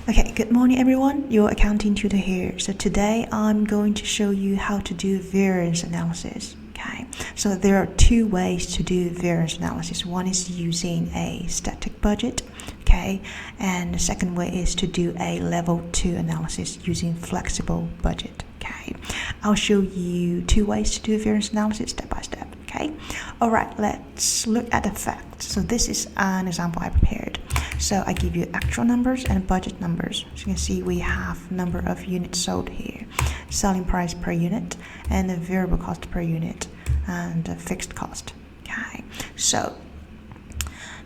Okay, good morning everyone, your accounting tutor here. So today I'm going to show you how to do variance analysis. Okay, so there are two ways to do variance analysis. One is using a static budget, okay, and the second way is to do a level 2 analysis using flexible budget. Okay, I'll show you two ways to do variance analysis step by step. Okay, all right, let's look at the facts. So this is an example I prepared. So I give you actual numbers and budget numbers. So you can see we have number of units sold here, selling price per unit, and the variable cost per unit, and the fixed cost. Okay, so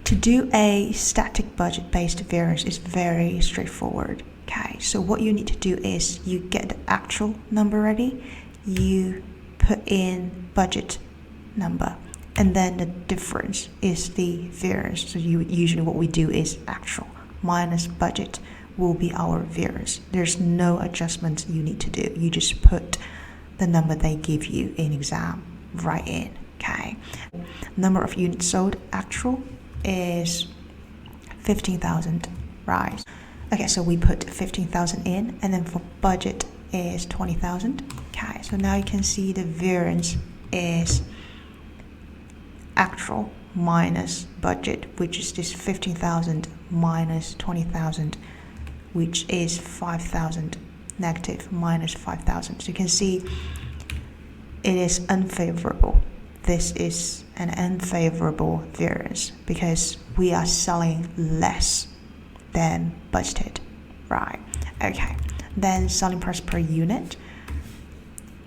to do a static budget based variance is very straightforward. Okay, so what you need to do is you get the actual number ready, you put in budget number, and then the difference is the variance. So usually what we do is actual minus budget will be our variance. There's no adjustments you need to do. You just put the number they give you in exam right in. Okay, number of units sold actual is 15,000, right? Okay, so we put 15,000 in, and then for budget is 20,000. Okay, so now you can see the variance is actual minus budget, which is this 15,000 minus 20,000, which is 5,000, negative minus 5,000. So you can see it is unfavorable. This is an unfavorable variance because we are selling less than budgeted, right? Okay, then selling price per unit,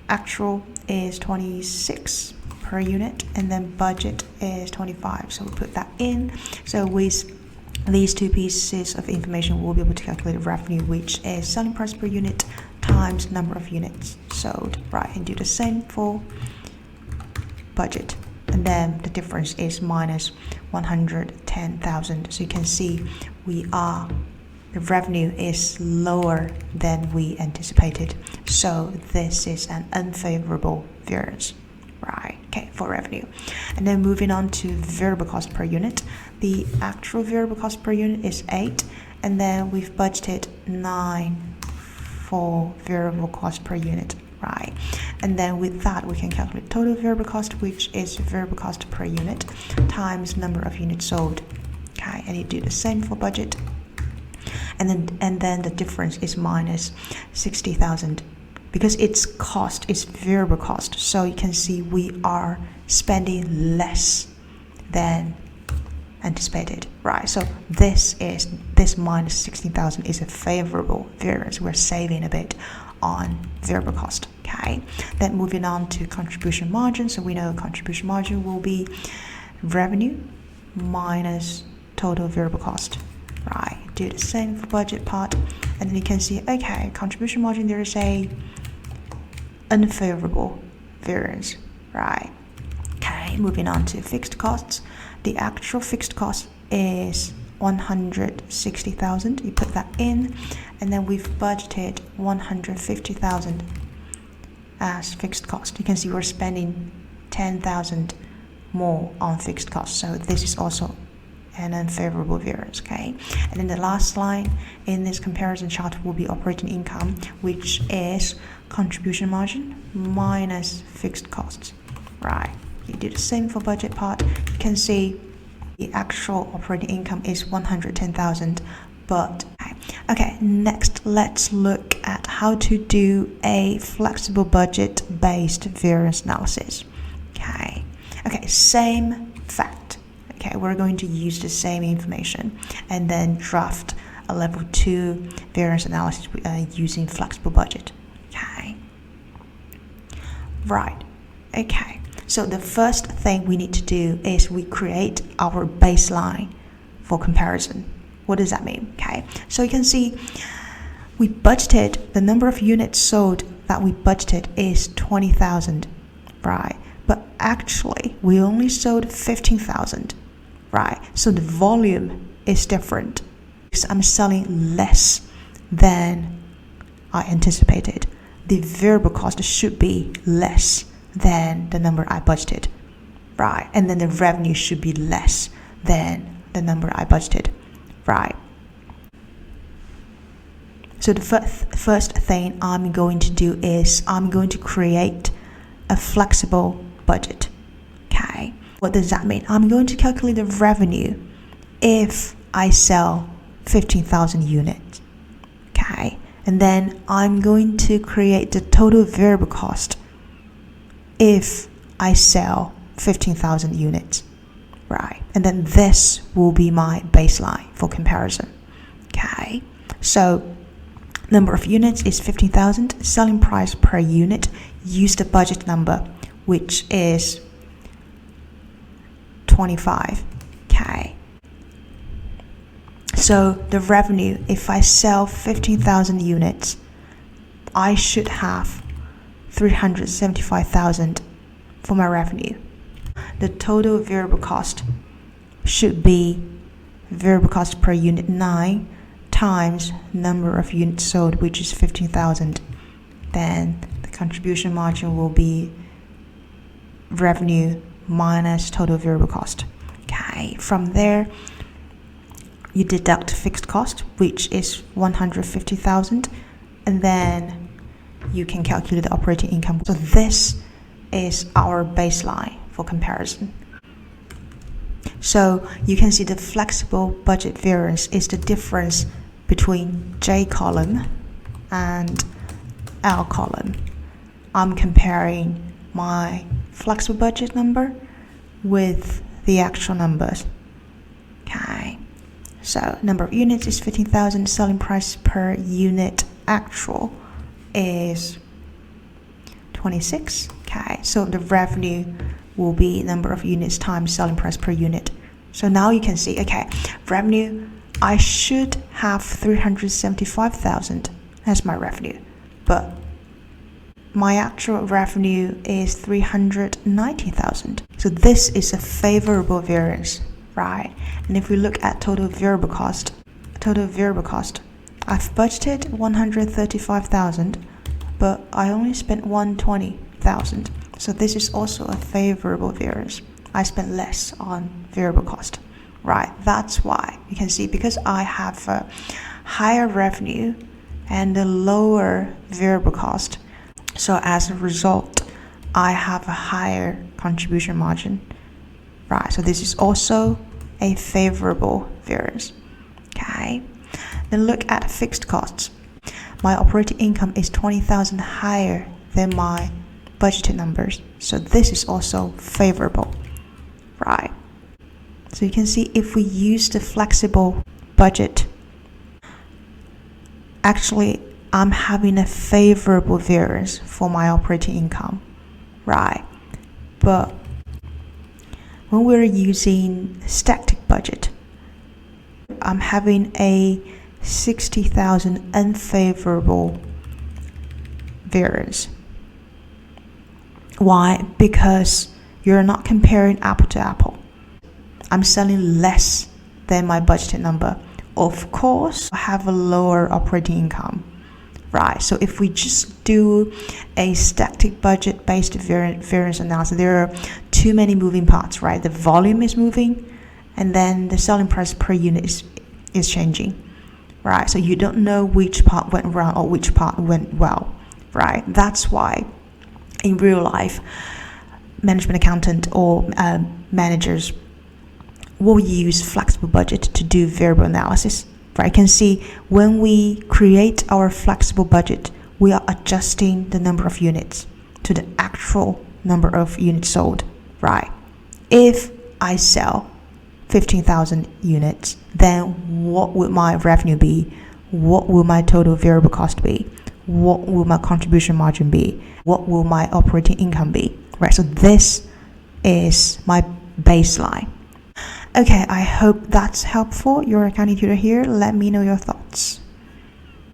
actual is 26 per unit, and then budget is 25, so we put that in. So with these two pieces of information we'll be able to calculate revenue, which is selling price per unit times number of units sold, right? And do the same for budget, and then the difference is minus 110,000. so you can see the revenue is lower than we anticipated, so this is an unfavorable variance, right? Okay, for revenue. And then moving on to variable cost per unit, the actual variable cost per unit is 8, and then we've budgeted 9 for variable cost per unit, right? And then with that we can calculate total variable cost, which is variable cost per unit times number of units sold. Okay, and you do the same for budget, and then the difference is minus 60,000. Because its cost is variable cost, so you can see we are spending less than anticipated, right? So this minus 16,000 is a favorable variance. We're saving a bit on variable cost. Okay, then moving on to contribution margin. So we know contribution margin will be revenue minus total variable cost, right? Do the same for budget part, and then you can see, okay, contribution margin, there is a unfavorable variance, right? Okay, moving on to fixed costs. The actual fixed cost is 160,000. You put that in, and then we've budgeted 150,000 as fixed cost. You can see we're spending 10,000 more on fixed costs, so this is also an unfavorable variance. Okay, and then the last line in this comparison chart will be operating income, which is contribution margin minus fixed costs, right? You do the same for budget part. You can see the actual operating income is 110,000, but okay, next let's look at how to do a flexible budget based variance analysis. Okay, same fact. Okay, we're going to use the same information and then draft a level 2 variance analysis using flexible budget. Okay, right. Okay, so the first thing we need to do is we create our baseline for comparison. What does that mean? Okay, so you can see we budgeted, the number of units sold that we budgeted is 20,000, right? But actually we only sold 15,000. Right, so the volume is different because I'm selling less than I anticipated. The variable cost should be less than the number I budgeted, right? And then the revenue should be less than the number I budgeted, right? So the first thing I'm going to do is I'm going to create a flexible budget. Okay, what does that mean? I'm going to calculate the revenue if I sell 15,000 units. Okay, and then I'm going to create the total variable cost if I sell 15,000 units. Right, and then this will be my baseline for comparison. Okay, so number of units is 15,000. Selling price per unit, use the budget number, which is 25. Okay. So the revenue, if I sell 15,000 units, I should have 375,000 for my revenue. The total variable cost should be variable cost per unit 9 times number of units sold, which is 15,000. Then the contribution margin will be revenue minus total variable cost. Okay, from there you deduct fixed cost, which is 150,000, and then you can calculate the operating income. So this is our baseline for comparison. So you can see the flexible budget variance is the difference between J column and L column. I'm comparing my flexible budget number with the actual numbers. Okay, so number of units is 15,000, selling price per unit actual is 26. Okay, so the revenue will be number of units times selling price per unit. So now you can see, okay, revenue, I should have 375,000 as my revenue, but my actual revenue is 390,000. So this is a favorable variance, right? And if we look at total variable cost, I've budgeted 135,000, but I only spent 120,000. So this is also a favorable variance. I spent less on variable cost, right? That's why you can see, because I have a higher revenue and a lower variable cost, so as a result, I have a higher contribution margin, right? So this is also a favorable variance. Okay, then look at fixed costs. My operating income is 20,000 higher than my budgeted numbers, so this is also favorable, right? So you can see if we use the flexible budget, actually I'm having a favorable variance for my operating income, right? But when we're using static budget, I'm having a 60,000 unfavorable variance. Why? Because you're not comparing apple to apple. I'm selling less than my budgeted number. Of course, I have a lower operating income, right? So if we just do a static budget based variance analysis, there are too many moving parts, right? The volume is moving, and then the selling price per unit is changing, right? So you don't know which part went wrong or which part went well, right? That's why in real life, management accountant or managers will use flexible budget to do variable analysis, right? You can see when we create our flexible budget, we are adjusting the number of units to the actual number of units sold, right? If I sell 15,000 units, then what would my revenue be? What will my total variable cost be? What will my contribution margin be? What will my operating income be? Right, so this is my baseline. Okay, I hope that's helpful. Your accounting tutor here. Let me know your thoughts.